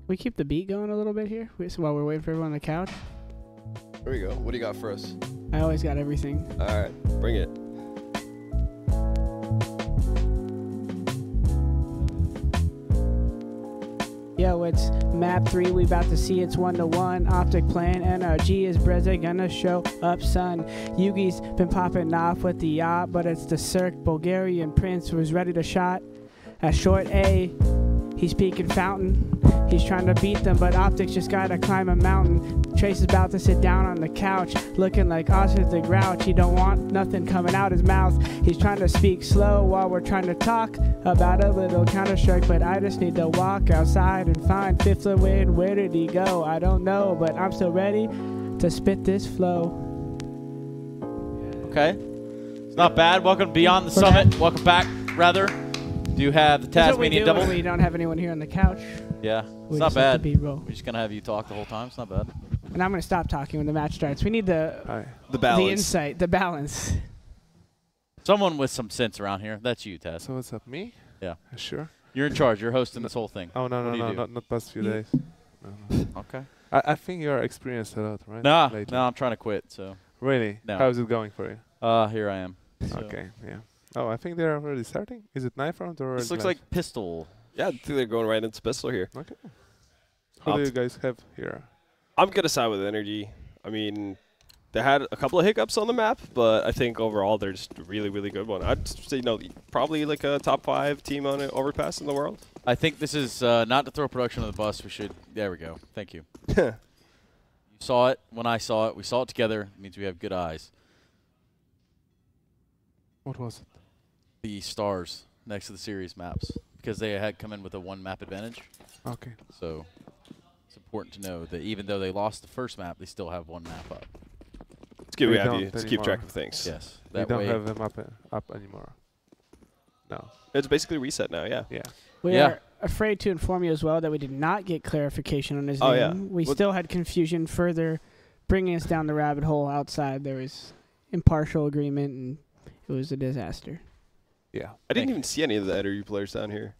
We keep the beat going a little bit here while we're waiting for everyone on the couch. There we go. What do you got for us? I always got everything. All right, bring it. Yo, it's map 3. We about to see it's 1-1. OpTic playing NRG. Is Breze gonna show up, son? Yugi's been popping off with the yacht, but it's the Cirque Bulgarian Prince who's ready to shot. At short A, he's peeking fountain. He's trying to beat them, but OpTic's just gotta climb a mountain. Trace is about to sit down on the couch, looking like Oscar the Grouch. He don't want nothing coming out his mouth. He's trying to speak slow while we're trying to talk about a little Counter-Strike, but I just need to walk outside and find Fifth Win. Where did he go? I don't know, but I'm still ready to spit this flow. Okay. It's not bad. Welcome to Beyond the Summit. Welcome back, rather. Do you have the Tasmanian double? When we don't have anyone here on the couch. Yeah, it's not bad. We're just going to have you talk the whole time. It's not bad. And I'm going to stop talking when the match starts. We need the balance. The insight, the balance. Someone with some sense around here. That's you, Taz. So what's up, me? Yeah. Sure. You're in charge. You're hosting this whole thing. Oh, no, not past few days. No. Okay. I think you're experienced a lot, right? No, I'm trying to quit. So. Really? No. How's it going for you? Here I am. So. Okay, yeah. Oh, I think they're already starting. Is it knife round or? This looks like pistol. Yeah, I think they're going right into pistol here. Okay. Who do you guys have here? I'm gonna side with NRG. I mean, they had a couple of hiccups on the map, but I think overall they're just a really, really good one. I'd say, probably like a top 5 team on an Overpass in the world. I think this is not to throw production on the bus. We should. There we go. Thank you. You saw it when I saw it. We saw it together. It means we have good eyes. What was it? The stars next to the series maps, because they had come in with a 1 map advantage. Okay. So it's important to know that even though they lost the first map, they still have 1 map up. It's good we have you to keep track of things. Yes. We don't have them up anymore. No. It's basically reset now, yeah. Yeah. We are afraid to inform you as well that we did not get clarification on his name. Yeah. We still had confusion further bringing us down the rabbit hole outside. There was impartial agreement, and it was a disaster. Yeah. I didn't even see any of the NRG players down here.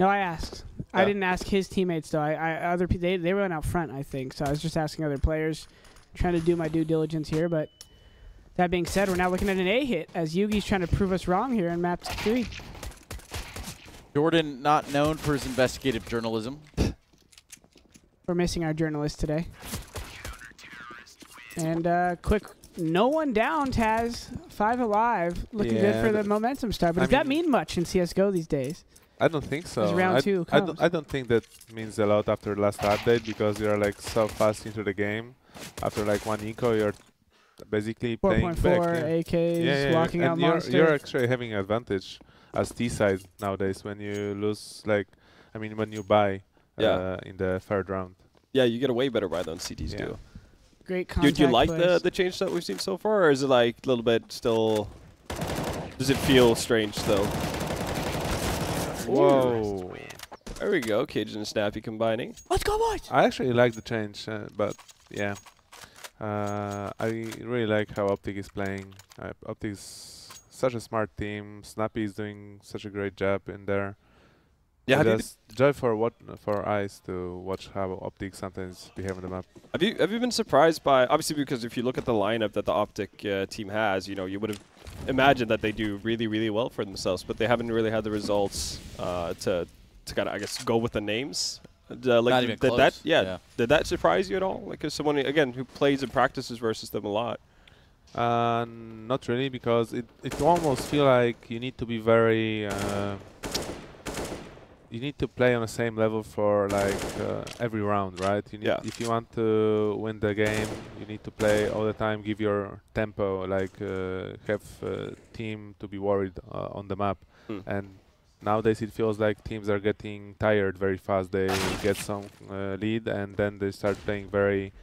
No, I asked. Yeah. I didn't ask his teammates though. Other they went out front, I think. So I was just asking other players, trying to do my due diligence here. But that being said, we're now looking at an A hit as Yugi's trying to prove us wrong here in map 3. Jordan, not known for his investigative journalism. We're missing our journalist today. And quick. No one down, Taz. 5 alive. Looking good for the momentum start. But does that mean much in CSGO these days? I don't think so. As round 2 comes. I don't think that means a lot after the last update, because you're like so fast into the game. After like 1 eco, you're basically playing back. 4.4 AKs, walking out monsters. You're actually having an advantage as T-side nowadays when you lose, when you buy in the 3rd round. Yeah, you get a way better buy than CTs do. Great contact. Do you like the change that we've seen so far, or is it like a little bit still? Does it feel strange still? Whoa! There we go, Cage and Snappy combining. Let's go, boys! I actually like the change, but yeah, I really like how OpTic is playing. OpTic is such a smart team. Snappy is doing such a great job in there. Yeah, it's joy for eyes to watch how OpTic sometimes behave on the map. Have you been surprised by, obviously, because if you look at the lineup that the OpTic team has, you would have imagined that they do really, really well for themselves, but they haven't really had the results to kind of, I guess, go with the names. Not even close. Did that surprise you at all? Like, as someone again who plays and practices versus them a lot. Not really, because it almost feel like you need to be very. You need to play on the same level for every round, right? If you want to win the game, you need to play all the time, give your tempo, have a team to be worried on the map. And nowadays it feels like teams are getting tired very fast. They get some lead and then they start playing very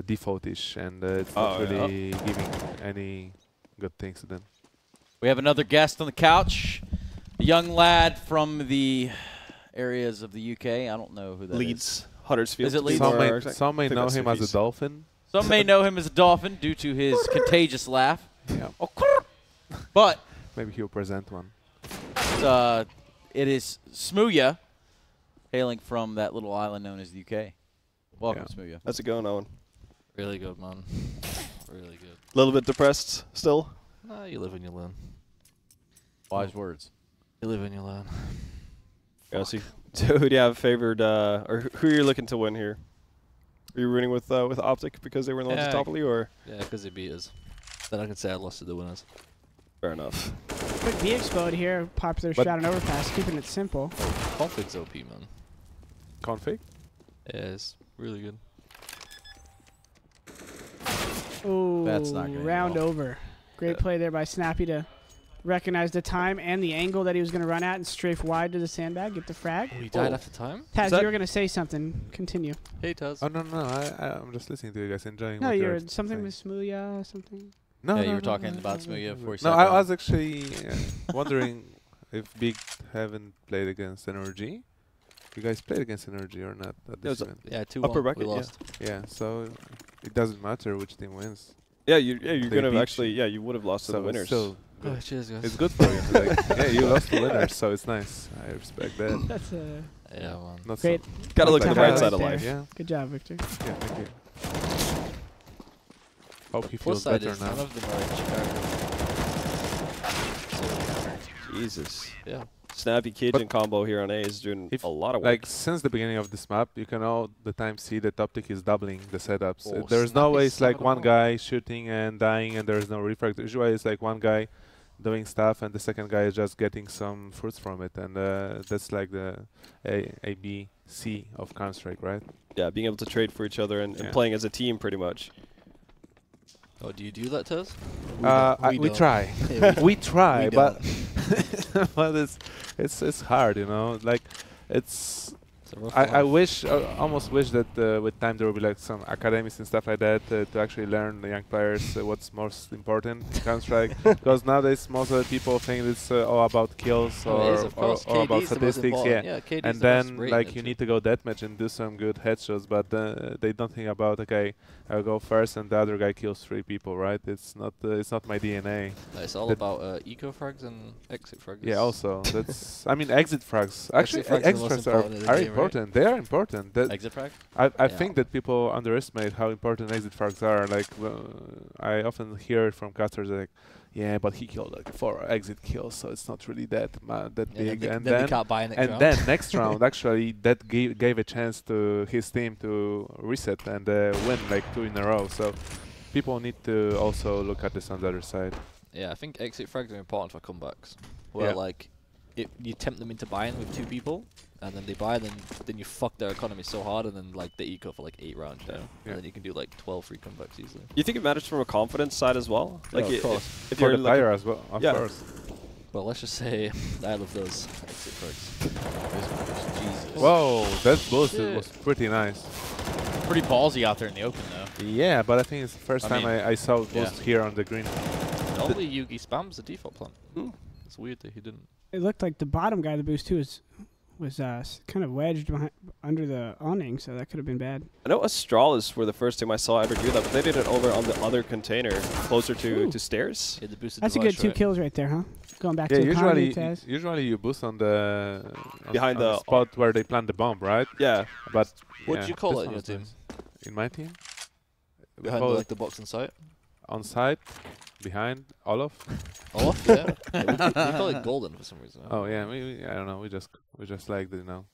default-ish, and it's not really giving any good things to them. We have another guest on the couch, a young lad from the areas of the UK. I don't know who that is. Leeds, Huddersfield. Is it Leeds? Some may know him as a dolphin. Some may know him as a dolphin due to his contagious laugh. Yeah. But maybe he'll present one. It is smooya hailing from that little island known as the UK. Welcome, smooya. How's it going, Owen? Really good, man. Really good. A little bit depressed still? Nah, you live and you learn. Wise words. You live and you learn. Yeah, so who do you have favored, or who are you looking to win here? Are you rooting with OpTic because they were in the ones top of you, or? Yeah, because they beat us. Then I can say I lost to the winners. Fair enough. Quick V-Explode here, popular strat on Overpass, keeping it simple. Config's OP, man. Config? Yeah, it's really good. Ooh, That's not gonna round end well. over. Great play there by Snappy to recognize the time and the angle that he was going to run at and strafe wide to the sandbag, get the frag. Oh, he died after time? Taz, you were going to say something. Continue. Hey, Taz. Oh, no, I'm just listening to you guys, enjoying No, what you're you're something saying. with smooya or something. No, Yeah, no, you were no, talking no, about no, smooya no, before you no, sat I down. was actually wondering if Big haven't played against NRG. You guys played against NRG or not at this event? Yeah, 2-1. Upper bracket, we lost. Yeah, so it doesn't matter which team wins. Yeah, you're They going to beat actually, yeah, you would have lost to the So it's winners. still Oh, good. cheers, guys. It's good for you. Like, yeah, you lost the winners, so it's nice. I respect that. That's a Yeah, man. Not great. so, Gotta look like at the that. bright side of Right life. Yeah, Good job, Victor. yeah, thank you. Hope he Plus feels side better is now. none of them are in Chicago. Jesus. Yeah. Snappy Cajun combo here on A is doing If, a lot of work. Like, since the beginning of this map, you can all the time see that OpTic is doubling the setups. Oh, There's no way Snappy's it's like so one good. guy shooting and dying and there's no refrag. Usually it's like one guy doing stuff and the second guy is just getting some fruits from it. And that's like the A, B, C of Counter-Strike, right? Yeah, being able to trade for each other and Yeah. playing as a team pretty much. Oh, do you do that, Taz? We don't. try. Yeah, We try, we but but it's hard, you know. Like it's. It's a rough I life. wish, almost wish that with time there will be like some academies and stuff like that to actually learn the young players what's most important in Counter-Strike. Because nowadays most of the people think it's all about kills Oh, it is, or of course. or about KD's the most statistics. important. Yeah. KD's And the then most rated like you actually. need to go deathmatch and do some good headshots, but they don't think about okay, I'll go first and the other guy kills 3 people, right? It's not my DNA. No, it's all that- about eco frags and exit frags. Yeah, also that's. I mean, exit frags. Actually, frags are the exit most frags important in the are game, right? important. They are important. That Exit frag? I Yeah. think that people underestimate how important exit frags are. Like I often hear from casters like, yeah, but he killed like 4 exit kills, so it's not really that big. Then And they can't buy next round. then next round actually that gave a chance to his team to reset and win like 2 in a row. So people need to also look at this on the other side. Yeah, I think exit frags are important for comebacks. Where Yeah. like, you tempt them into buying with 2 people, and then they buy, then you fuck their economy so hard, and then like they eco for like 8 rounds down, Yeah. and then you can do like 12 free comebacks easily. You think it matters from a confidence side as well? Like of course. if For you're the like player as well, of Yeah. course. Well, let's just say I love those exit frags. Jesus. Whoa, that boost Shit. was pretty nice. Pretty ballsy out there in the open, though. Yeah, but I think it's the first I time mean, I saw yeah. boost here on the green. Normally Yugi spams the default plan. Hmm. It's weird that he didn't. It looked like the bottom guy of the boost too was kind of wedged behind, under the awning, so that could have been bad. I know Astralis were the first team I saw ever do that, but they did it over on the other container, closer to stairs. Yeah, the boosted That's a device, good 2 right? kills right there, huh? Going back Yeah, to economy, Taz. usually you boost on the Behind on the spot where they plant the bomb, right? Yeah. But What yeah, did you call this it in one your was team? nice. In my team, we Behind call the, it like the box in sight? on site, behind Olaf. Off, yeah. Yeah, we call it golden for some reason. Oh yeah, we I don't know. We just like the, you know.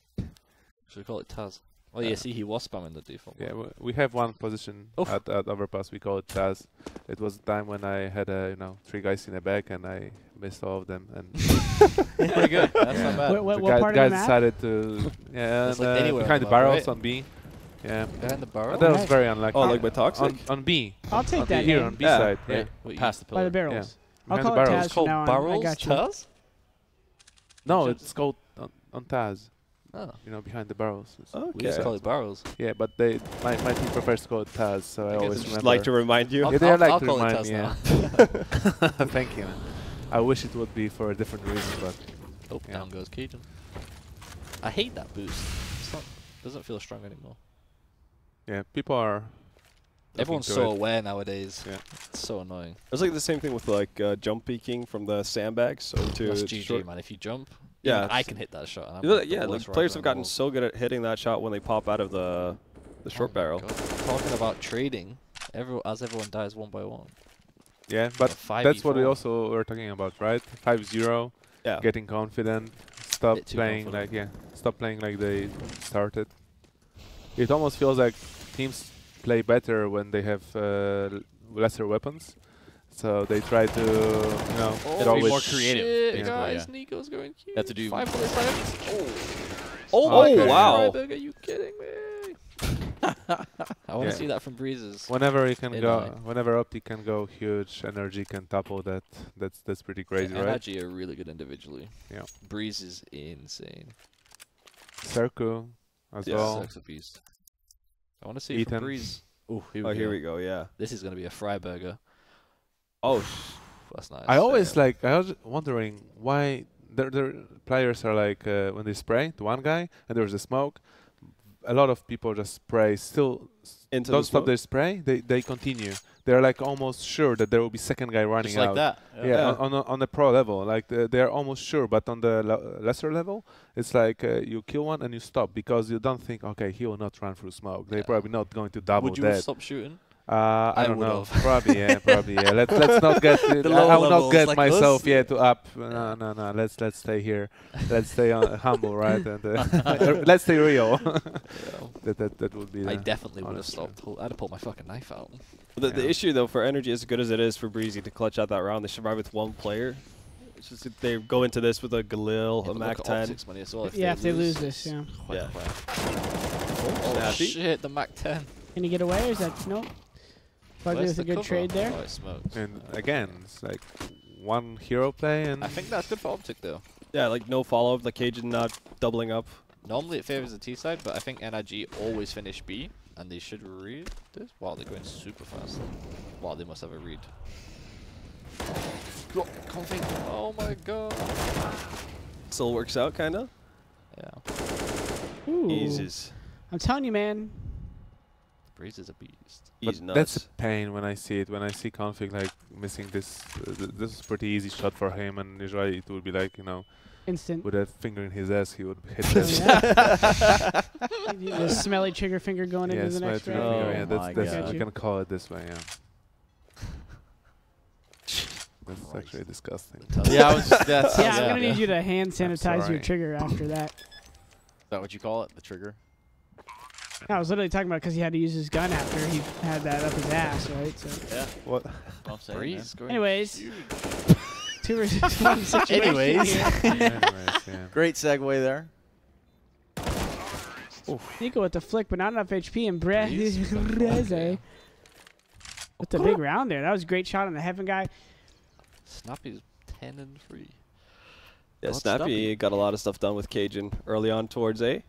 Should we call it Taz? Oh yeah, see, he was spamming the default. Yeah, we have one position Oof. at Overpass. We call it Taz. It was the time when I had 3 guys in the back and I missed all of them. And Pretty good. That's Yeah. not bad. What the part of guys the map? decided to It's like anywhere on behind the the map, barrels right? on B. Yeah, Behind the barrel? that was Alright. very unlucky. Oh, like by Toxic? on B. I'll take on that here name. on B Yeah. side. Yeah, Wait, what, Past the By pillar. the barrels. I'll behind call the it barrels. Taz It's from called now on. barrels? I got you. Taz? No, Just- it's called on Taz. Oh. Behind the barrels. We Okay. just call it barrels. Yeah, but my team prefers to call it Taz, so I guess always it's remember. Just like to remind you. Yeah, they like I'll to call it remind Taz me. now. Yeah. Thank you. I wish it would be for a different reason, but Oh, Yeah. down goes Cajun. I hate that boost. Doesn't feel strong anymore. yeah, people are. Everyone's looking to so it. aware nowadays. Yeah. It's so annoying. It was like the same thing with like jump peeking from the sandbags over to That's GG, short. man. If you jump, Yeah, I can hit that shot. And I'm like players have gotten so good at hitting that shot when they pop out of the short barrel. God. Talking about trading, as everyone dies one by one. Yeah, but that's what we also were talking about, right? 5-0, getting confident, stop playing like they started. It almost feels like teams play better when they have lesser weapons. So they try to, you know, be more creative. Shit, guys, Nico's going huge. Have to do 5 bullets wow. Are you kidding me? I want to see that from Breezes. Whenever you can go, whenever OpTic can go huge, NRG can topple that. That's pretty crazy, right? NRG are really good individually. Yeah. Breeze is insane. Circle as well. Circle's a beast. I want to see it from Breeze. Ooh, here we go. Yeah. This is gonna be a Freiburger. Oh, that's nice. I was wondering why their players are like when they spray to one guy and there's a smoke. A lot of people just spray, still don't stop their spray. They continue. They're like almost sure that there will be second guy running just like out. That. Yeah, on the pro level, like they're almost sure. But on the lesser level, it's like you kill one and you stop because you don't think, okay, he will not run through smoke. They're probably not going to double Would you have stopped shooting? I don't know. Probably, yeah. Let's not get. I will not get myself to up. No. Let's stay here. Let's stay humble, right? And let's stay real. That would be. I definitely would have stopped. I'd have pulled my fucking knife out. The issue though for NRG, as good as it is for Breezy to clutch out that round, they survive with one player. It's just they go into this with a Galil, a Mac 10. Money as well if they lose this, yeah. Oh shit, the Mac 10. Can you get away? Or is that nope? Buggy with a good trade there. Oh, it smoked. And again, it's like one hero play, and I think that's good for OpTic though. Yeah, like no follow up, like Cajun not doubling up. Normally it favors the T side, but I think NRG always finish B, and they should read this. Wow, they're going super fast. Wow, they must have a read. Config. Oh my god. Still works out, kinda. Yeah. Ooh. Eases. I'm telling you, man. Breeze is a beast. He's nuts. That's a pain when I see it. When I see config like missing this, this is pretty easy shot for him, and usually it would be like, you know, instant. with a finger in his ass, he would hit this. The smelly trigger finger going into the next round. Oh yeah, that's we can call it this way. Yeah. That's actually disgusting. Yeah, I'm gonna need you to hand sanitize your trigger after that. Is that what you call it? The trigger? I was literally talking about because he had to use his gun after he had that up his ass, right? So. Yeah. What? I'm saying, anyways, 2 versus 1 situation. Anyways, yeah. Great segue there. Nico with the flick, but not enough HP. And Breze with the big round there. That was a great shot on the Heaven guy. Snappy's 10 and 3. Yeah, Snappy got a lot of stuff done with Cajun early on towards A.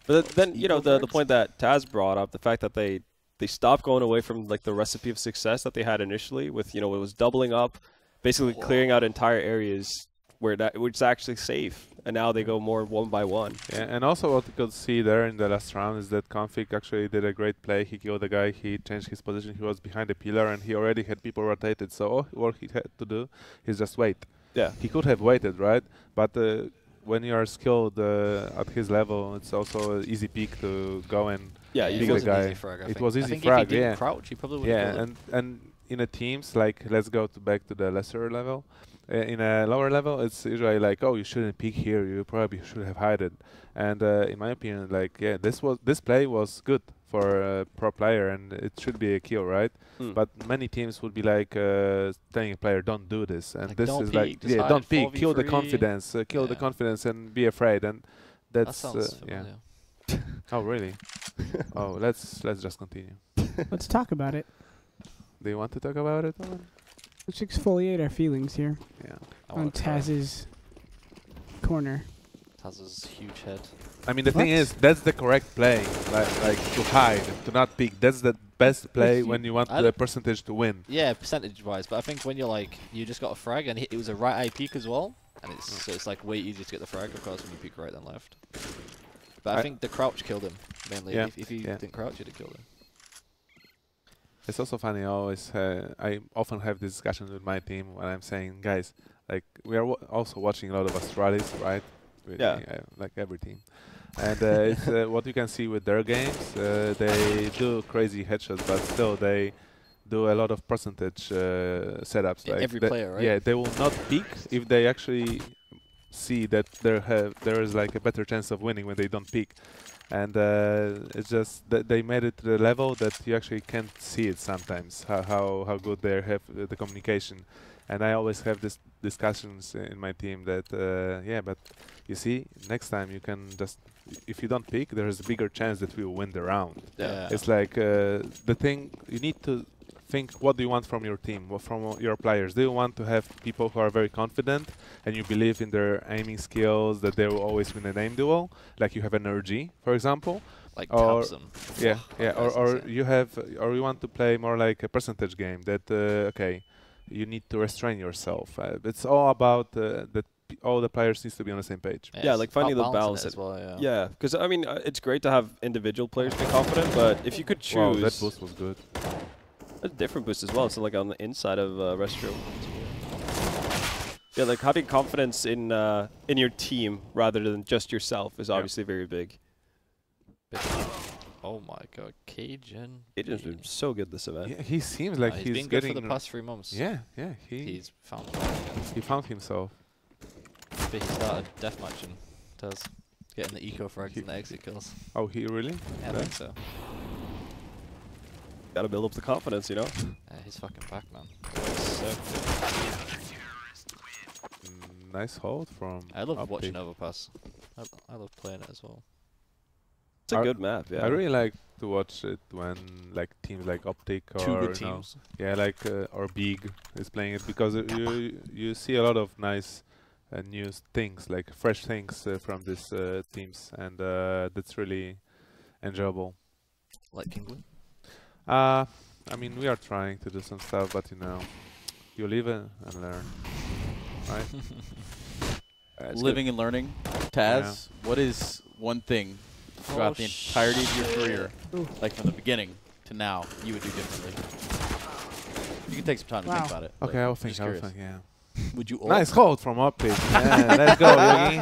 But then, you know, the point that Taz brought up, the fact that they stopped going away from like the recipe of success that they had initially with, you know, it was doubling up, basically clearing out entire areas where it's actually safe. And now they go more one by one. Yeah, and also what you could see there in the last round is that Config actually did a great play. He killed the guy, he changed his position, he was behind the pillar, and he already had people rotated. So all what he had to do is just wait. Yeah. He could have waited, right? But when you are skilled at his level, it's also an easy peek to go and pick the guy. It was easy frag, if he didn't crouch, he probably would have killed him. and in a teams, like, let's go back to the lesser level. In a lower level, it's usually like, oh, you shouldn't peek here. You probably should have hide it. And in my opinion, like, yeah, this play was good for a pro player, and it should be a kill, right? But many teams would be like telling a player, don't do this. And like, this is like, yeah, don't peek, kill the confidence, kill the confidence, and be afraid. And that's yeah. Oh really? Oh, let's just continue. Let's talk about it. Do you want to talk about it, Owen? Let's exfoliate our feelings here. Yeah. On Taz's corner. Taz's huge head. I mean, the thing is, that's the correct play. Like to hide, to not peek. That's the best play when you want the percentage to win. Yeah, percentage-wise. But I think when you're like, you just got a frag, and it was a right eye peek as well, and so it's like way easier to get the frag, of course, when you peek right than left. But I think the crouch killed him mainly. Yeah. If he didn't crouch, it'd have killed him. It's also funny. I often have this discussion with my team when I'm saying, guys, like we are also watching a lot of Australis, right? Yeah. Like every team. And it's, what you can see with their games, they do crazy headshots, but still they do a lot of percentage setups. Like every player, right? Yeah, they will not peak if they actually see that there is like a better chance of winning when they don't peak. And it's just that they made it to the level that you actually can't see it sometimes, how good they have the communication. And I always have this discussions in my team that, yeah, but you see, next time you can just, if you don't pick, there is a bigger chance that we will win the round. Yeah. It's like the thing, you need to think, what do you want from your team, from your players? Do you want to have people who are very confident and you believe in their aiming skills, that they will always win an aim duel, like you have NRG, for example? Like or Thompson. yeah, yeah, or you have, or you want to play more like a percentage game that okay, you need to restrain yourself. It's all about that all the players needs to be on the same page. Yeah, like finding the balance as well. Yeah, because I mean, it's great to have individual players be confident, but if you could choose, wow, that boost was good. A different boost as well. It's like on the inside of restroom. Yeah, like having confidence in your team rather than just yourself is obviously very big. Oh my god, Cajun. Cajun's been so good this event. Yeah, he seems like he's he's been good getting for the past 3 months. Yeah, yeah, He's found he found himself. But he started deathmatching. Does getting the eco frags and the exit kills. Oh, he really? Yeah, I think so. Gotta build up the confidence, you know? He's fucking back, man. So good. Nice hold from I love OpTic. watching Overpass. I love playing it as well. It's a good map, yeah. I really like to watch it when like teams like OpTic or Two good teams. Yeah, like or Big is playing it, because you see a lot of nice new things, like fresh things from these teams, and that's really enjoyable. Like Kingwin? I mean, we are trying to do some stuff, but you know, you live and learn, right? Living and learning. Taz, what is one thing throughout the entirety of your career, like from the beginning to now, you would do differently? You can take some time to think about it. Okay, I'll think, yeah. Would you? Nice hold from OpTic. Yeah, let's go, Yogi.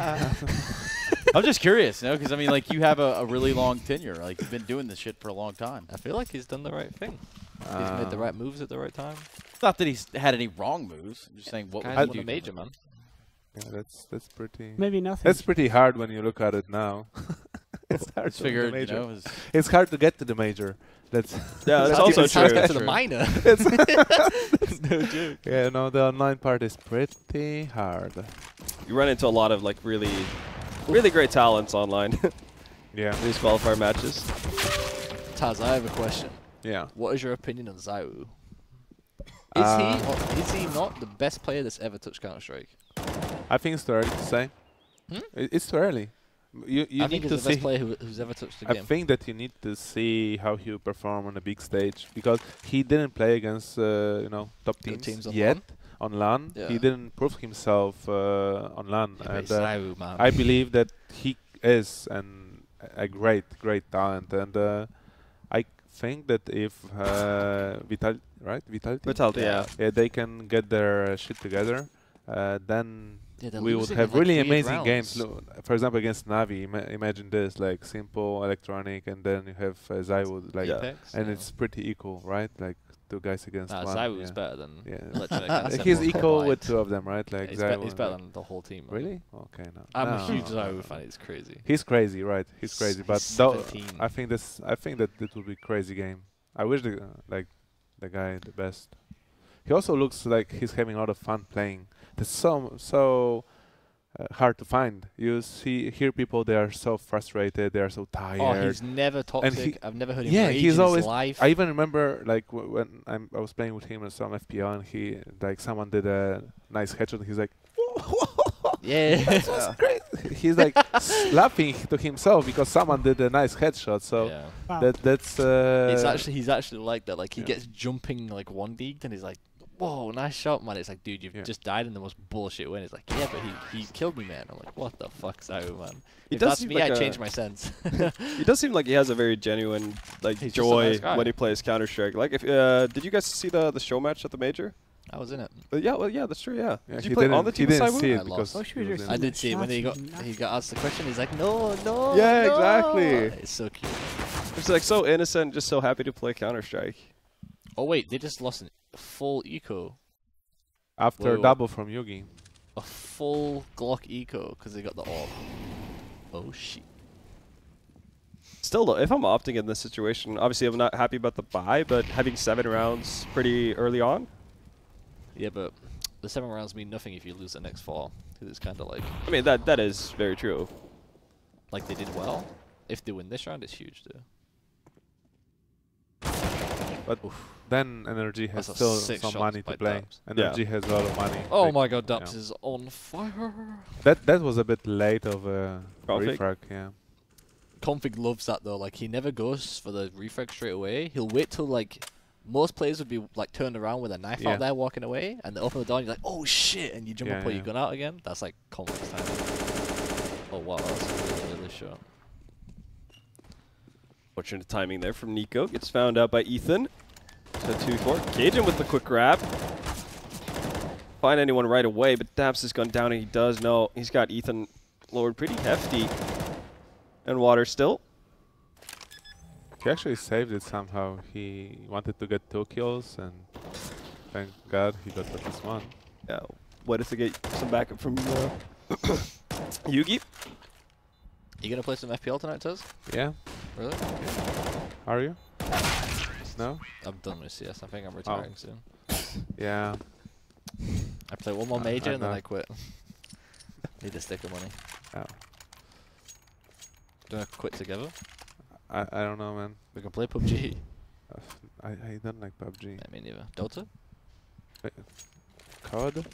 I'm just curious, you know, because I mean, like, you have a really long tenure. Like, you've been doing this shit for a long time. I feel like he's done the right thing. He's made the right moves at the right time. It's not that he's had any wrong moves. I'm just saying, what would you do? Major, man. Yeah, that's pretty. Maybe nothing. That's pretty hard when you look at it now. It's hard to figured, major. you know, it's hard to get to the major. That's that's also hard to true. get to the minor. No joke. Yeah, no, the online part is pretty hard. You run into a lot of like really great talents online. Yeah. These qualifier matches. Taz, I have a question. Yeah. What is your opinion on Zaiwu? Is he not the best player that's ever touched Counter-Strike? I think it's too early to say. It's too early. You I need think to he's the see. best player who's ever touched the game. I think that you need to see how he will perform on a big stage, because he didn't play against you know, top teams on yet LAN? on LAN. Yeah. He didn't prove himself on LAN, Yeah, and Zaiwu, man. I believe that he is a great talent, and I think that if Vitality, yeah, they can get their shit together, then they're we would losing have in, like, really 3 amazing rounds. games. For example, against Navi, imagine this, like simple electronic, and then you have Zaiwu, like, Apex, and yeah. it's pretty equal, right? Like 2 guys against one. Zaiwu's yeah. better than Yeah. Electronic. He's equal with 2 of them, right? Like he's Zaiwu. better than the whole team. Man. Really? Okay, no. I'm no, a huge no, Zaiwu no. fan. It's crazy. He's crazy, right? He's crazy, He's but 17. I think that it will be a crazy game. I wish the guy the best. He also looks like he's having a lot of fun playing. That's so hard to find. You hear people, they are so frustrated, they are so tired. Oh, he's never toxic. I've never heard him rage he's in always. his life. I even remember like when I was playing with him on some FPL, and he someone did a nice headshot, and he's like, yeah, that was great. He's like laughing to himself because someone did a nice headshot. So yeah. Wow. that's. He's actually like that. Like he gets jumping like 1 leagued, and he's like, "Whoa, nice shot, man!" It's like, dude, you've just died in the most bullshit win. It's like, yeah, but he killed me, man. I'm like, what the fuck's out, man? If that's me, like I'd change my sense. He does seem like he has a very genuine like He's just a joy nice guy. when he plays Counter-Strike. Like, if did you guys see the show match at the major? I was in it. Yeah, well, yeah, that's true. Yeah. Yeah, Did he you play on the he team didn't side? see I it because lost. he was in I it. did see it when he got asked the question. He's like, no. Yeah, no." exactly. It's so cute. It's like so innocent, just so happy to play Counter-Strike. Oh wait, they just lost a full eco. After Whoa. double from Yugi. A full Glock eco because they got the AWP. Oh shit. Still though, if I'm opting in this situation, obviously I'm not happy about the buy, but having 7 rounds pretty early on. Yeah, but the 7 rounds mean nothing if you lose the next 4. Because it's kind of like... I mean, that is very true. Like, they did well. If they win this round, it's huge, too. But then NRG has That's a still 6 some shots money by to play. Daps. NRG has a lot of money. Oh Like, my god, Daps yeah. is on fire. That was a bit late of a Config? refrag, yeah. Config loves that, though. Like, he never goes for the refrag straight away. He'll wait till, like... Most players would be, like, turned around with a knife out there walking away, and they open the door and you're like, oh shit, and you jump and pull your gun out again. That's, like, Config's time. Oh wow, that's really, really short. Fortunate timing there from Nico. Gets found out by Ethan. So 2-4. Cajun with the quick grab. Find anyone right away, but Daps has gone down and he does know. He's got Ethan lowered pretty hefty. And Water still. He actually saved it somehow. He wanted to get 2 kills, and thank God he got at least 1. Yeah, what if to get some backup from Yugi? You gonna play some FPL tonight, Tuz? Yeah? Really? Are you? No? I'm done with CS. I think I'm retiring soon. Yeah. I play one more major and then not. I quit. Need a stick of money. Oh. Do you want to quit together? I don't know, man. We can play PUBG. I don't like PUBG. I mean, neither. Dota? COD?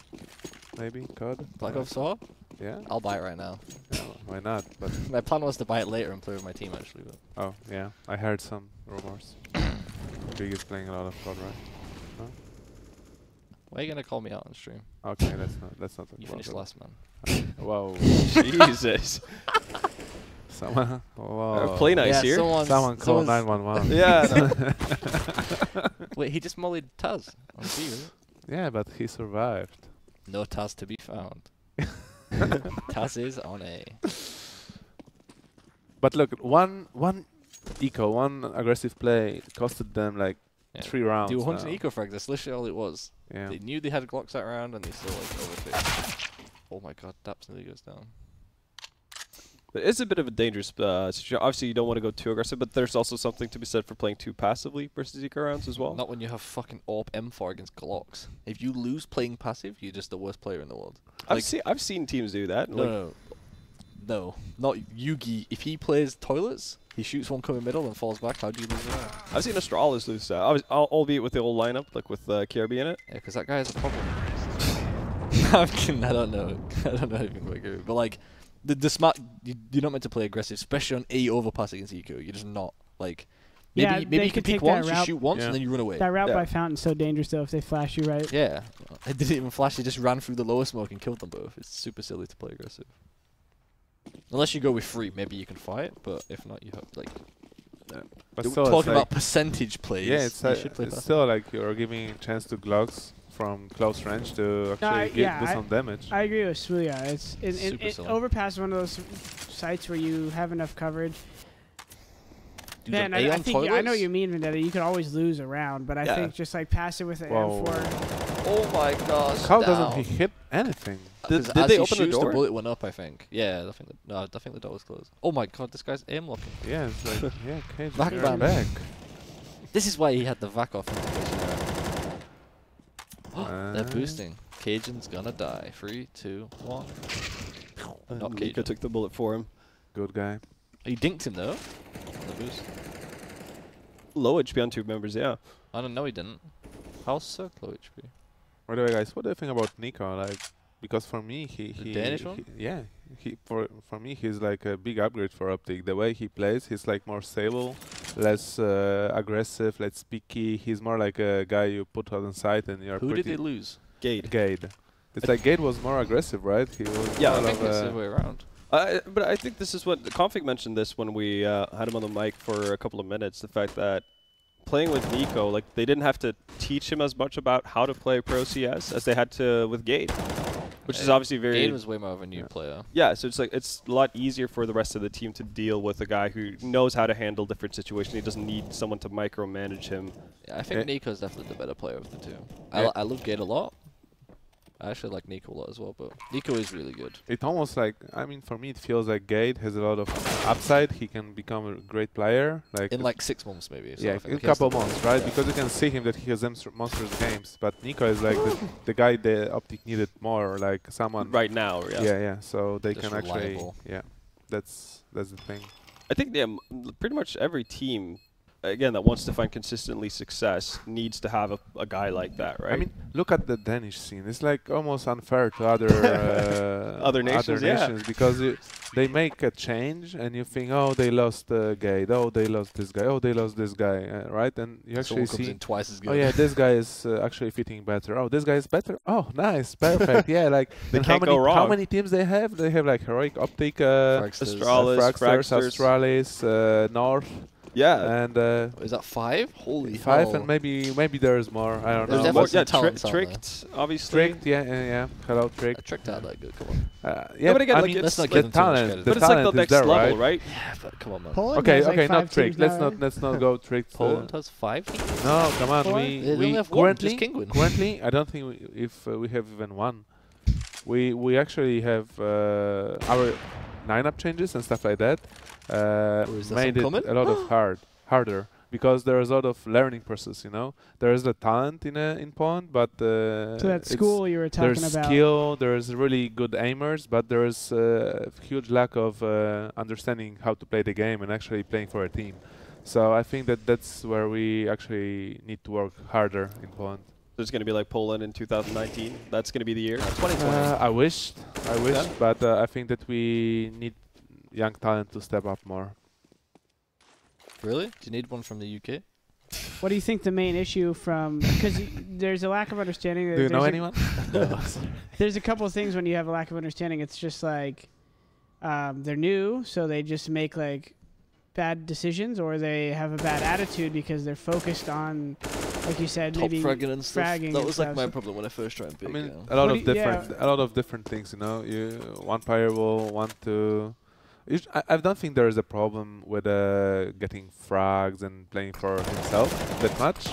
Maybe? COD? Black Ops 4? Yeah? I'll buy it right now. Yeah, why not? But My plan was to buy it later and play with my team, actually. But oh, yeah. I heard some rumors. Big is playing a lot of COD, right? why are you gonna call me out on stream? Okay, that's not You finished last, man. Whoa. Jesus. Someone, whoa. Play nice here. Someone call 911. Yeah. No. Wait, he just mollied Taz on B, was it? Yeah, but he survived. No Taz to be found. Taz is on A. But look, one eco, one aggressive play costed them like 3 rounds. They were hunting now. eco frags. That's literally all it was. Yeah. They knew they had Glocks that round and they still like overfit. Oh my god, Daps nearly goes down. It's a bit of a dangerous situation. Obviously, you don't want to go too aggressive, but there's also something to be said for playing too passively versus eco rounds as well. Not when you have fucking AWP M4 against Glocks. If you lose playing passive, you're just the worst player in the world. I've seen teams do that. No, not Yugi. If he plays toilets, he shoots one coming middle and falls back. How do you lose that? I've seen Astralis lose that, albeit with the old lineup, like with KRB in it. Yeah, because that guy has a problem. I'm kidding. I don't know. I don't know anything about KRB. But like, the smart, you're not meant to play aggressive, especially on A overpass against eco. You're just not like. Maybe you can peek once, you shoot once, and then you run away. That route by Fountain's so dangerous though if they flash you right. Yeah, it didn't even flash. He just ran through the lower smoke and killed them both. It's super silly to play aggressive. Unless you go with 3, maybe you can fight. But if not, you have like. But still, talking about percentage plays. Yeah, it's still like you're giving a chance to Glocks from close range to actually do some damage. I agree with smooya. It's Overpass is one of those sites where you have enough coverage. Dude, Man, I think I know what you mean, vENdetta. You could always lose a round, but I think just like pass it with an M4. Oh my gosh! How doesn't he hit anything? Did they open the door? The bullet went up, I think. Yeah, I think the door was closed. Oh my god, this guy's aim locking. Yeah, it's like okay, back. This is why he had the vac off notification. They're boosting. Cajun's gonna die. 3, 2, 1. Not Nico took the bullet for him. Good guy. Oh, you dinked him though. The boost. Low HP on 2 members, yeah. I don't know, he didn't. How so low HP? By the way, guys, what do you think about Nico? Like, because for me, the Danish one? For me, he's like a big upgrade for OpTic. The way he plays, he's like more stable, less aggressive, less picky. He's more like a guy you put on the side and you're. Who did they lose? Gade. It's like Gade was more aggressive, right? He was. Yeah, I think it's the way around. But I think this is what Config mentioned this when we had him on the mic for a couple of minutes. The fact that playing with Nico, like they didn't have to teach him as much about how to play pro CS as they had to with Gade, which is obviously very. Gade was way more of a new player. Yeah, so it's like it's a lot easier for the rest of the team to deal with a guy who knows how to handle different situations. He doesn't need someone to micromanage him. Yeah, I think Nico's definitely the better player of the two. Yeah. I love Gade a lot. I actually like Nico a lot as well, but Nico is really good. It almost like, I mean, for me, it feels like Gade has a lot of upside. He can become a great player. Like in like 6 months, maybe. So yeah, in a couple months, right? Yeah. Because you can see him that he has monstrous games. But Nico is like the guy the OpTic needed more, like someone right now. Yeah, yeah. So they just can actually, reliable. yeah, that's the thing. I think pretty much every team, again, that wants to find consistently success needs to have a guy like that, right? I mean, look at the Danish scene. It's like almost unfair to other other nations, because they make a change and you think, oh, they lost Gade, oh, they lost this guy, oh, they lost this guy, right? And you actually comes see, in twice as good. oh yeah, this guy is actually fitting better. Oh, this guy is better. Oh, nice, perfect. Yeah, like they can't go wrong. How many teams they have? They have like Heroic, OpTic, Fraxters, North. Yeah, and is that 5? Holy 5, hell. and maybe there is more. I don't know. There's definitely some Tricked, obviously. Tricked, yeah. Hello, Tricked. Tricked out that good. Come on. Yeah, but again, I like mean, let's not the give them too much talent. credit. The But it's like the talent next is there, level, right? Yeah, but come on, man. Poland has Okay, like not 5 Tricked. teams now, Let's not go Tricked. Poland has 5 teams? No, come on. 4? They only We have one, just Kingwin. currently, I don't think if we have even one. We actually have our lineup changes and stuff like that. Made it a lot of harder. Because there is a lot of learning process, you know. There is the talent in Poland, but so that school you were talking there's about. skill, there's really good aimers, but there is a huge lack of understanding how to play the game and actually playing for a team. So I think that's where we actually need to work harder in Poland. There's going to be like Poland in 2019. That's going to be the year. 2020. I wish, but I think that we need young talent to step up more. Really? Do you need one from the UK? What do you think the main issue from? Because there's a lack of understanding. Do you know anyone? No. There's a couple of things when you have a lack of understanding. It's just like they're new, so they just make like bad decisions, or they have a bad attitude because they're focused on, like you said, Top maybe fragging and stuff. fragging That and was like stuff. my problem when I first tried big. I mean, Yeah. a lot What of different things. You know, one player will want to. I don't think there is a problem with getting frags and playing for himself that much,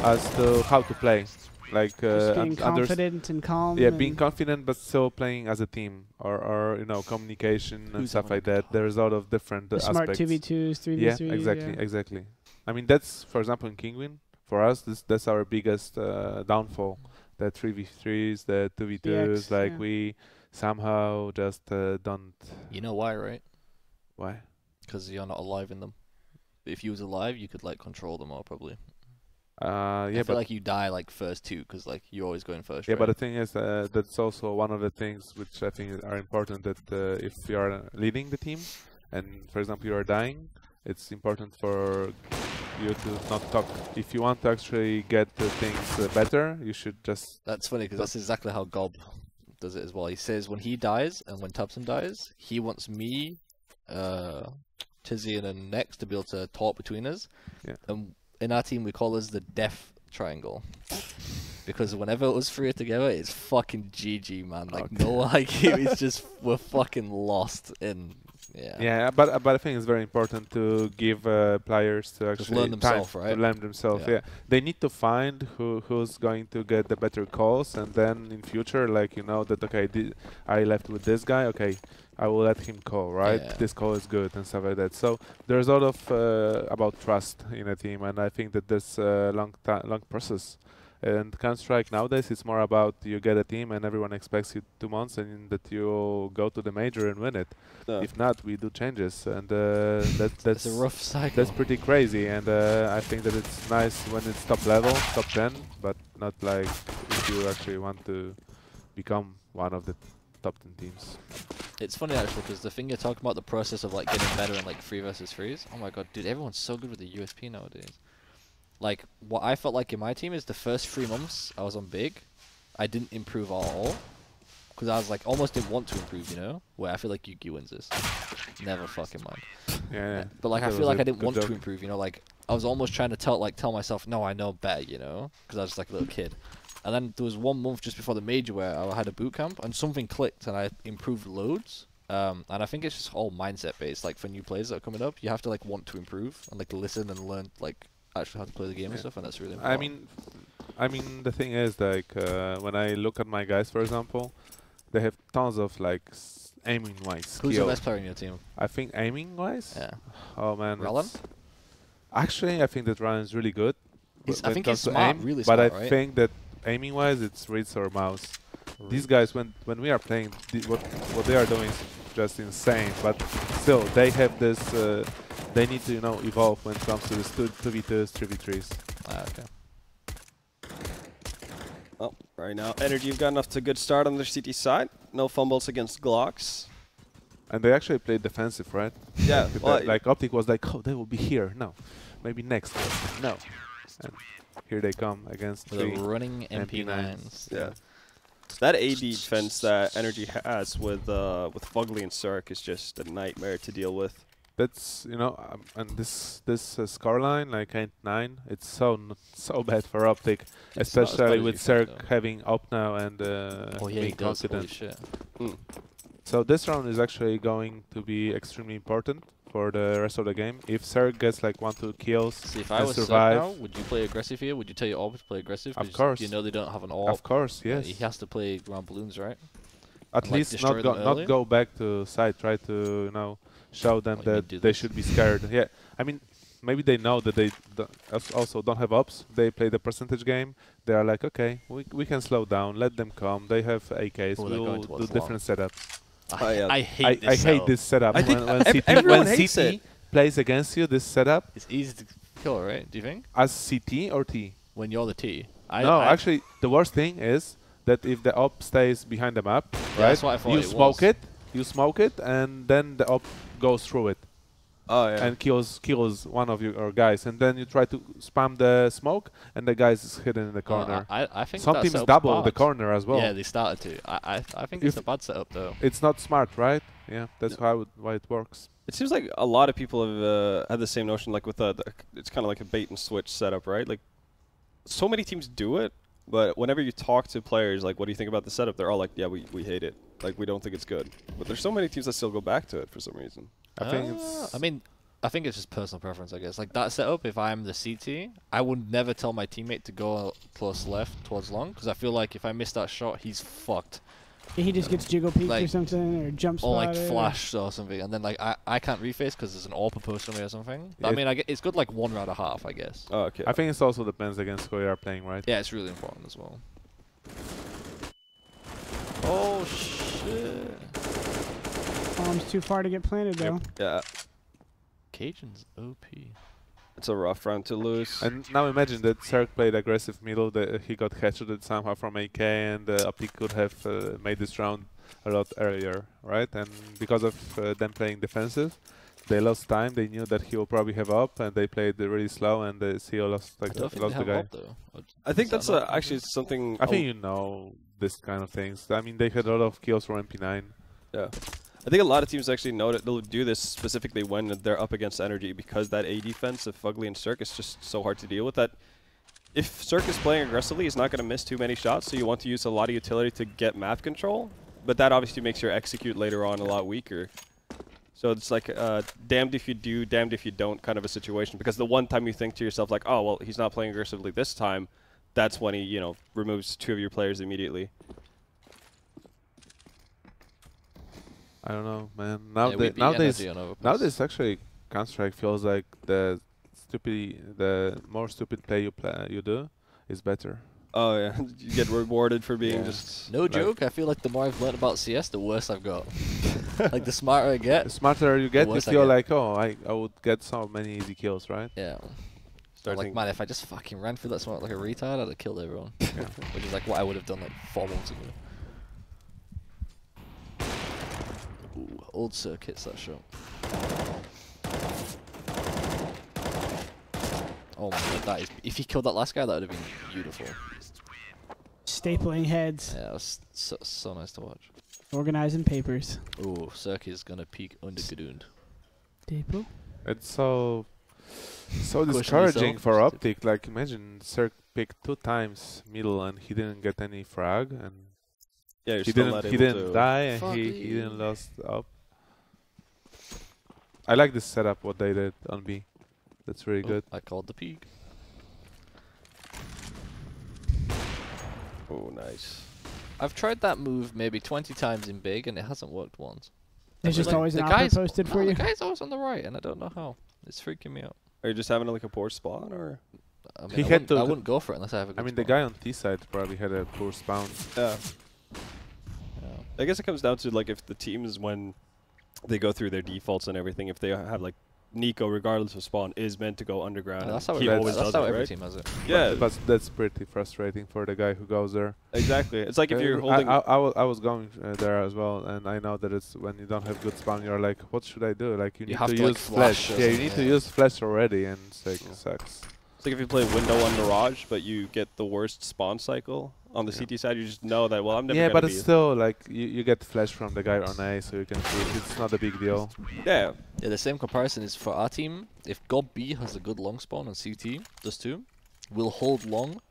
as to how to play. Like just being confident and calm. Yeah, and being confident, but still playing as a team, or you know, communication and stuff like that. There's a lot of different smart aspects. 2v2s, 3v3s. Yeah, exactly. I mean, that's, for example, in Kingwin, for us, that's our biggest downfall. The 3v3s, the 2v2s, like we somehow just don't. You know why, right? Why? Because you're not alive in them. If you was alive, you could like control them more probably. Yeah, I feel like you die like first two because like you're always going first. Yeah, right? but the thing is, that's also one of the things which I think are important. That if you are leading the team, and for example you are dying, it's important for you to not talk. If you want to actually get the things better, you should just. That's funny because that's exactly how Gob does it as well. He says when he dies and when Tubson dies, he wants me, Tizian and Nex to be able to talk between us. Yeah. And in our team, we call this the death triangle. Because whenever us three are together, it's fucking GG, man. Like, no IQ, it's just, we're fucking lost in, Yeah, but I think it's very important to give players to actually just learn themselves, right? To learn themselves, yeah. They need to find who's going to get the better calls, and then in future, like, you know, that, okay, I left with this guy, okay, I will let him call, right? Yeah. This call is good and stuff like that. So there's a lot of about trust in a team, and I think that there's a long process. And Counter-Strike nowadays, it's more about you get a team and everyone expects you 2 months and that you go to the major and win it. If not, we do changes, and that's a rough cycle. That's pretty crazy, and I think that it's nice when it's top level, top 10, but not like if you actually want to become one of the top 10 teams. It's funny actually because the thing you're talking about, the process of like getting better in like 3 versus 3s. Oh my god, dude, everyone's so good with the USP nowadays. Like, what I felt like in my team is the first 3 months I was on big, I didn't improve at all. Because I was like, almost didn't want to improve, you know? Where I feel like Yuki wins this. Never fucking mind. Yeah. But like, I feel like I didn't want to improve, you know? Like, I was almost trying to tell myself, no, I know better, you know, because I was just like a little kid. And then there was 1 month just before the major where I had a boot camp and something clicked and I improved loads. And I think it's just all mindset based. Like for new players that are coming up, you have to like want to improve and like listen and learn like actually how to play the game and stuff, and that's really important. I mean, the thing is like when I look at my guys, for example, they have tons of like aiming wise. Who's the best player in your team? I think aiming wise. Yeah. Oh man. Rallen? Actually, I think that Rallen is really good. I think he's smart, really smart, but I think that aiming wise, it's Ritz or Mouse. These guys, when we are playing, what they are doing is just insane. But still, they have this. They need to evolve when it comes to this 2v2s, 3v3s. Okay. Oh, right now, NRG have gotten off to a good start on their CT side. No fumbles against Glocks. And they actually played defensive, right? Yeah. Well, like OpTic was like, oh, they will be here. No, maybe next. No. And here they come against the running MP9s. Yeah. So that AD defense that NRG has with Fugly and Cirque is just a nightmare to deal with. That's and this score line like 8-9, it's so bad for OpTic, especially with Cirque having up now and being confident. Shit. So this round is actually going to be extremely important for the rest of the game. If Cirque gets like 1-2 kills, see, if I was survive, now, would you play aggressive here? Would you tell your AWP to play aggressive? Of course. You know they don't have an AWP. Of course, yes. He has to play around balloons, right? At and least like not go back to side. Try to show them that they should be scared. Yeah, I mean maybe they know that they also don't have ops. They play the percentage game. They are like, okay, we can slow down. Let them come. They have AKs. We'll do different setups. I hate this setup. I think when hates CT plays against you, this setup. It's easy to kill, right? Do you think? As CT or T? When you're the T. No, actually, the worst thing is that if the op stays behind the map, right? That's what I thought you smoke it, and then the op goes through it. Oh yeah. And kills one of your guys, and then you try to spam the smoke, and the guy is hidden in the corner. I think some teams double the corner as well. Yeah, they started to. I think it's a bad setup though. It's not smart, right? Yeah, that's why it works. It seems like a lot of people have had the same notion, like with it's kind of like a bait and switch setup, right? Like, so many teams do it, but whenever you talk to players, like, what do you think about the setup? They're all like, yeah, we hate it. Like, we don't think it's good. But there's so many teams that still go back to it for some reason. I think it's just personal preference, I guess. Like that setup, if I'm the CT, I would never tell my teammate to go close left towards long, because I feel like if I miss that shot, he's fucked. Yeah, he just gets jiggle peeked or something, or jump spot. Or like flashed or something, and then like I can't reface because there's an AWP opposed to me or something. But, I mean, it's good like 1 round and a half, I guess. Oh, okay. I think it also depends against who you are playing, right? Yeah, it's really important as well. Oh shit! Bomb's too far to get planted though. Yeah. Cajun's OP. It's a rough round to lose. And now imagine that Cirque played aggressive middle, that he got headshotted somehow from AK, and OpTic could have made this round a lot earlier, right? And because of them playing defensive, they lost time. They knew that he will probably have up, and they played really slow, and the CEO lost the guy. I think that's actually something. I think this kind of things. I mean, they had a lot of kills from MP9. Yeah. I think a lot of teams actually know that they'll do this specifically when they're up against NRG, because that A defense of Fugly and Cirque is just so hard to deal with that if Cirque is playing aggressively, he's not going to miss too many shots, so you want to use a lot of utility to get map control, but that obviously makes your execute later on a lot weaker. So it's like damned if you do, damned if you don't kind of a situation, because the one time you think to yourself like, oh, well, he's not playing aggressively this time, that's when he, removes 2 of your players immediately. I don't know, man. Nowadays, actually, Counter-Strike feels like the more stupid play you do is better. Oh yeah, you get rewarded for being just. No joke. I feel like the more I've learned about CS, the worse I've got. Like the smarter I get, you feel like, oh, I would get so many easy kills, right? Yeah. Like, man, if I just fucking ran through that smoke like a retard, I'd have killed everyone. Which is like what I would have done like 4 months ago. Ooh, old Cirque hits that shot. Oh my god, that is. If he killed that last guy, that would have been beautiful. Stapling heads. Yeah, it was so nice to watch. Organizing papers. Ooh, Cirque is gonna peek under Gadund. Staple? It's so so discouraging for OpTic. Like, imagine Cirque picked 2 times middle and he didn't get any frag, and yeah, he didn't die, and he didn't lost up. I like this setup, what they did on B. That's really good. I called the peak. Oh, nice. I've tried that move maybe 20 times in big, and it hasn't worked once. There's just always an option posted for you. The guy's always on the right, and I don't know how. It's freaking me out. Are you just having like a poor spawn, or? I mean, I wouldn't go for it unless I have a good the guy on T side probably had a poor spawn. Yeah. I guess it comes down to like if the teams, when they go through their defaults and everything, if they have like Nico, regardless of spawn, is meant to go underground. That's how, every team has it. Yeah, but that's pretty frustrating for the guy who goes there. Exactly. It's like if you're holding. I was going there as well, and I know that it's when you don't have good spawn, you're like, what should I do? Like you need to use flash. Yeah, you need to use flash already, and it's like sucks. It's like if you play window on Mirage, but you get the worst spawn cycle on the CT side, you just know that, well, I'm never gonna but it's still like you get flash from the guy on A, so you can see it's not a big deal. Yeah. Yeah, the same comparison is for our team. If Gob B has a good long spawn on CT, those two, we'll hold long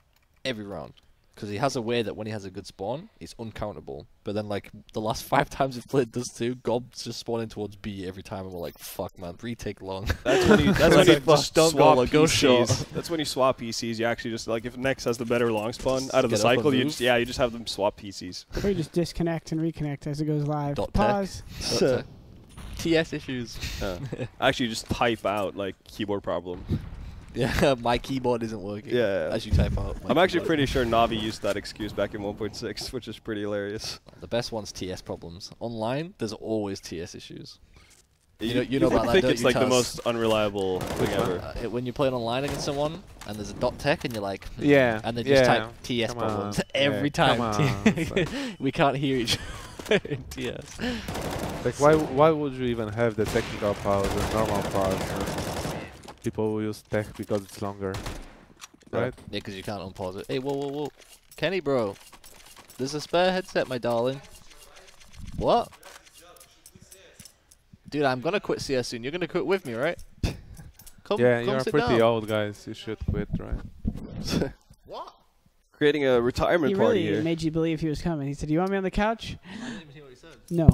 every round. Because he has a way that when he has a good spawn, it's uncountable. But then, like, the last 5 times we've played this too, Gob's just spawning towards B every time, and we're like, fuck, man, retake long. That's when you, that's when you just don't swap go, go short. That's when you swap PCs. You actually just, like, if Nex has the better long spawn out of the cycle, you just have them swap PCs. Or you just disconnect and reconnect as it goes live. Pause. TS issues. Actually, just type out, like, keyboard problem. Yeah, my keyboard isn't working. Yeah. As you type out. I'm actually pretty sure Navi used that excuse back in 1.6, which is pretty hilarious. The best one's TS problems. Online, there's always TS issues. You know about that, think it's like the most unreliable thing ever. When you're playing online against someone, and there's a dot tech, and you're like, and they just type TS problems every time. We can't hear each other in TS. Like, why would you even have the technical pause and normal pause? People will use tech because it's longer, right? Yeah, because you can't unpause it. Hey, whoa. Kenny, bro. There's a spare headset, my darling. What? Dude, I'm going to quit CS soon. You're going to quit with me, right? come you're sit pretty down. old, guys. You should quit, right? What? Creating a retirement party here. He made you believe he was coming. He said, "You want me on the couch?" I didn't even hear what he said. No.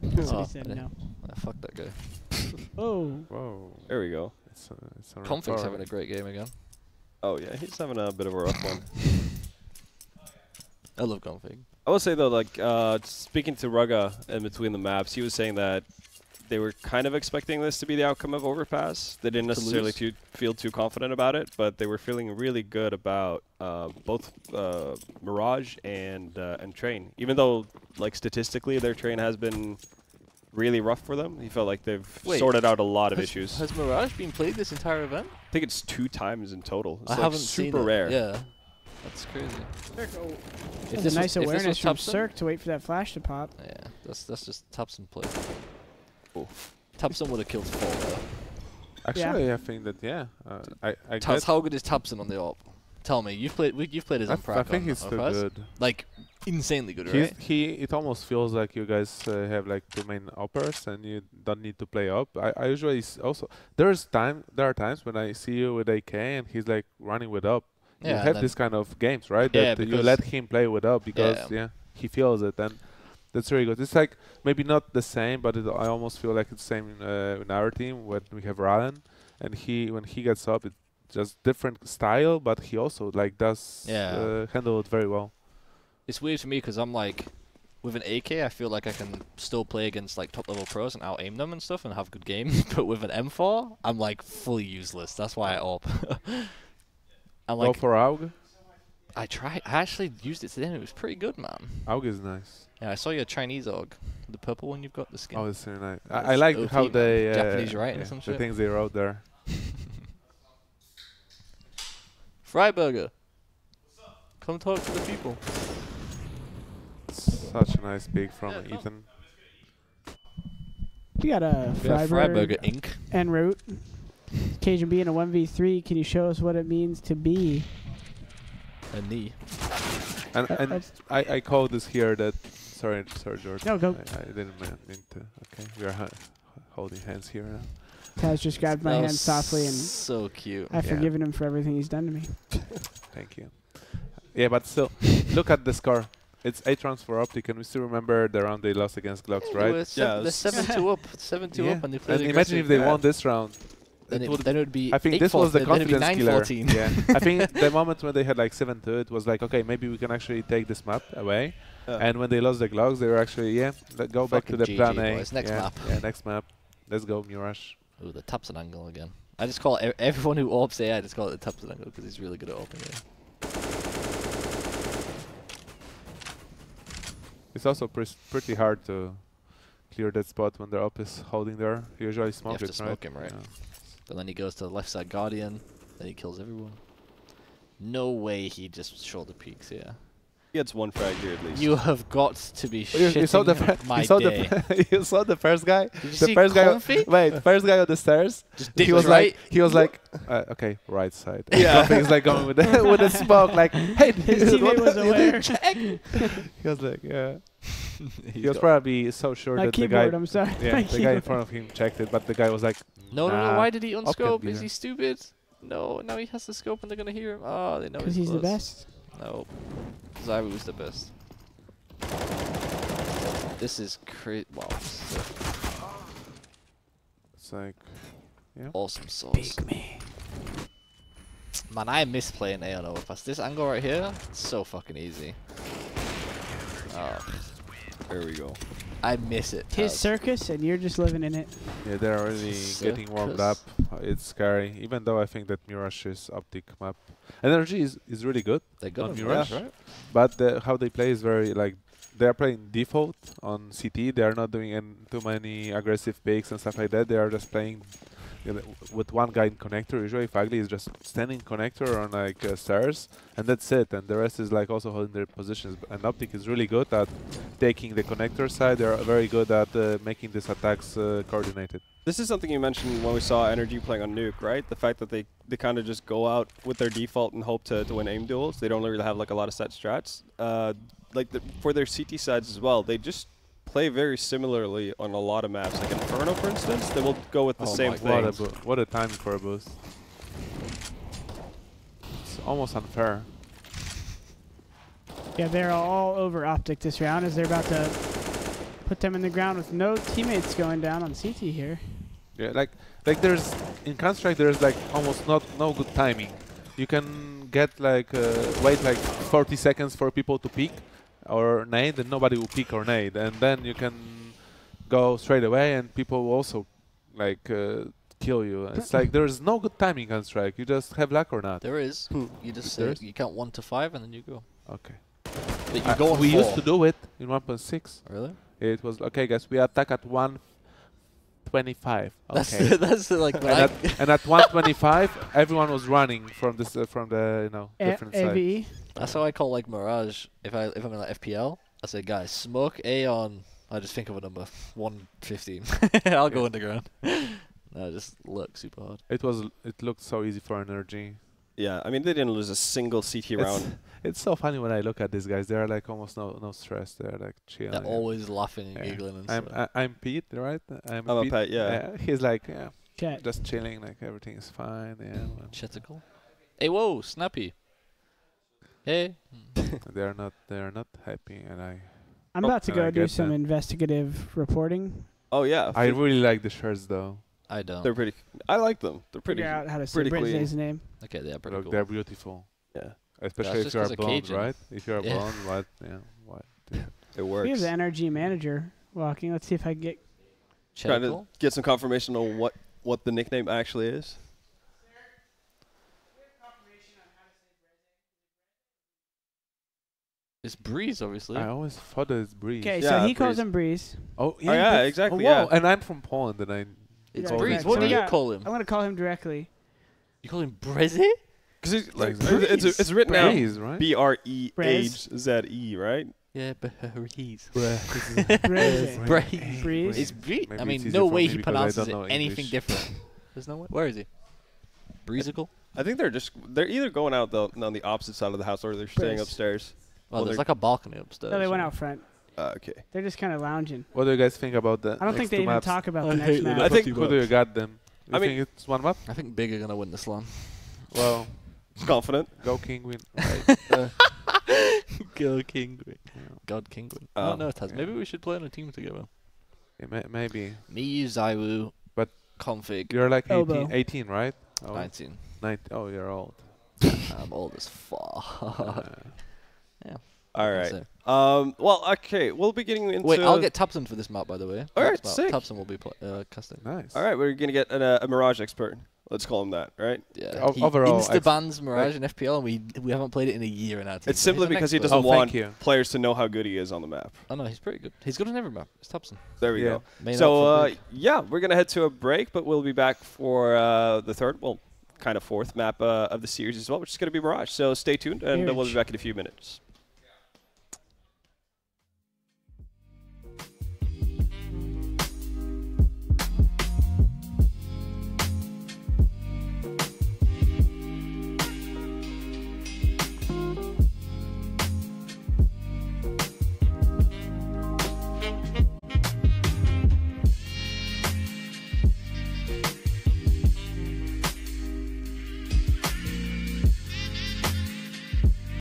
That's what he said, no. Fuck that guy. Whoa. There we go. Config's having a great game again. Oh yeah, he's having a bit of a rough one. I love Config. I will say though, like speaking to Rugga in between the maps, he was saying that they were kind of expecting this to be the outcome of Overpass. They didn't necessarily feel too confident about it, but they were feeling really good about both Mirage and Train. Even though, like statistically, their Train has been really rough for them. He felt like they've sorted out a lot of issues. Has Mirage been played this entire event? I think it's 2 times in total. It's I haven't seen super rare. Yeah, that's crazy. It's a nice awareness from Cirque to wait for that flash to pop. Yeah, that's just Tubson play. Tubson would have killed Fall though. Actually, I think that I guess how good is Tubson on the AWP? Tell me, you've played as a I think he's too good. Like insanely good, right? It almost feels like you guys have like 2 main uppers and you don't need to play up. I usually also there are times when I see you with AK and he's like running with up. You have this kind of games, right? That you let him play with up because he feels it, and that's really good. It's like maybe not the same, but I almost feel like it's the same in our team when we have Ryan, and when he gets up, it's just different style, but he also like does handle it very well. It's weird for me because I'm like, with an AK, I feel like I can still play against like top level pros and out aim them and stuff and have good games. But with an M4, I'm like fully useless. That's why I AWP. I'm Go for AUG? I actually used it today and it was pretty good, man. AUG is nice. Yeah, I saw your Chinese AUG. The purple one you've got, the skin. Oh, it's very nice. I like OP, how they Japanese writing or some shit. The things they wrote there. Freiburger. Come talk to the people. Such a nice pick from Ethan. We got a Freiburger Inc. en route. Cajun B in a 1v3. Can you show us what it means to be a knee? And I call this here that. Sorry, George. No, go. I didn't mean to. Okay, we are holding hands here now. Taz just grabbed my hand softly, and so cute. I've forgiven him for everything he's done to me. Thank you. Yeah, but still, look at the score. It's 8 rounds for OpTic, and we still remember the round they lost against Glocks, right? They're 7-2 up. 7-2 up, and they played. And imagine if they won this round. Then it would be. I think this was the confidence killer. Yeah. I think the moment when they had like 7-2, it was like, okay, maybe we can actually take this map away. And when they lost the Glocks, they were actually, go back to the plan A. Boys. Next map. Yeah, next map. Let's go, Mirage. Ooh, the taps and angle again. I just call it everyone who ops A. I just call it the taps and angle because he's really good at oping A. It's also pretty hard to clear that spot when the op is holding there. You usually smoke it, right? Smoke him, right? Yeah. And then he goes to the left side Guardian. Then he kills everyone. No way he just shoulder peeks, yeah. He gets one frag here at least. You have got to be shitting you saw the you saw the first guy. Did you the see first guy. Wait, First guy on the stairs. He was right. He was like, okay, right side. Yeah, he's like going with the smoke, like, hey, his teammate was aware. Check. He was like, yeah. He was probably so sure that the guy. I'm sorry. Yeah, the guy in front of him checked it, but the guy was like, no. Why did he unscope? Is he he stupid? No, now he has to scope and they're gonna hear him. Oh, they know because he's the best. No, Zyru's the best. This is crazy. Wow. It's like, yeah. Awesome sauce. Big me. Man, I miss playing A on Overpass. This angle right here, it's so fucking easy. Oh, there we go. I miss it. His circus, and you're just living in it. Yeah, they're already getting warmed up. It's scary, even though I think that Mirage is OpTic map. NRG is really good on Mirage, right? But how they play is very like they are playing default on CT. They are not doing too many aggressive picks and stuff like that. They are just playing with one guy in connector. Usually Fagli is just standing connector on like stairs, and that's it. And the rest is like also holding their positions. And OpTic is really good at taking the connector side. They are very good at making these attacks coordinated. This is something you mentioned when we saw NRG playing on Nuke, right? The fact that they kind of just go out with their default and hope to win aim duels. They don't really have like a lot of set strats. For their CT sides as well, they just play very similarly on a lot of maps. Like Inferno, for instance, they will go with the same thing. What a timing for a boost. It's almost unfair. Yeah, they're all over OpTic this round as they're about to put them in the ground with no teammates going down on CT here. Yeah, like there's in Counter-Strike there's like almost no good timing. You can get like wait like 40 seconds for people to peek or nade, and nobody will peek or nade, and then you can go straight away, and people will also like kill you. It's like there's no good timing in Counter-Strike. You just have luck or not. There is. You just you count 1 to 5 and then you go. Okay. But you go on we 4. used to do it in 1.6. Really? It was okay, guys. We attack at 1:25. Okay. That's like and at 1:25, everyone was running from this from the different side. That's how I call like Mirage. If I'm in like FPL, I say guys, smoke A on. I just think of a number 115. I'll go underground. No, just look super hard. It looked so easy for NRG. Yeah, I mean they didn't lose a single CT round. It's so funny when I look at these guys. They're like almost no stress. They're like chilling. They're always laughing and giggling and stuff. I'm Pete, right? I'm Pete. Pete, yeah. He's like, Chat. just chilling, like everything is fine. Yeah. Chetical. Hey, whoa, Snappy. Hey. They're not happy, and I'm about to go do some investigative reporting. Oh yeah. I really like the shirts though. I don't. They're pretty. I like them. They're pretty. Figure out how to say his name. Okay, they are pretty cool. They're beautiful. Yeah. Especially if you're blonde, right? If you're blonde, what? Yeah, what? It works. We have the NRG manager walking. Let's see if I can get. Trying to get some confirmation on what the nickname actually is. It's Breeze, obviously. I always thought it's Breeze. Okay, so he calls him Breeze. Oh yeah, exactly. Yeah, and I'm from Poland, and it's Breeze. What do you call him? I'm gonna call him directly. You call him Breze? Because it's written out BREHZE, right? Yeah, Breeze. Breeze. It's Breeze. I mean, no way he pronounces it anything different. There's no way. Where is he? Breezicle? I think they're either going out on the opposite side of the house or they're staying upstairs. Well, there's like a balcony upstairs. No, they went out front. Okay. They're just kind of lounging. What do you guys think about that? I don't think they even talk about the next match. I think who do you got them? I think it's one map. I think Big are gonna win this one. Well, confident. Go King win. Go King win. God King win. Oh no, Taz. Yeah. Maybe we should play on a team together. Yeah, maybe. Me, Zaiwu, But Config. You're like Elbow. 18, right? Oh, 19. 19. Oh, you're old. I'm old as fuck. Yeah. All right. Well, okay. We'll be getting into. Wait, I'll get Tabson for this map, by the way. All right, Next map. sick. Tabson will be casting. Nice. All right, we're gonna get a Mirage expert. Let's call him that, right? Yeah. He Overall, insta-bans Mirage in FPL, and we haven't played it in a year in our team. It's simply because he expert. doesn't want thank players to know how good he is on the map. Oh no, he's pretty good. He's good on every map. It's Tabson. There we go. Main So, outfit big. yeah, we're going to head to a break, but we'll be back for the third, well, kind of fourth map of the series as well, which is going to be Mirage. So stay tuned, and we'll be back in a few minutes.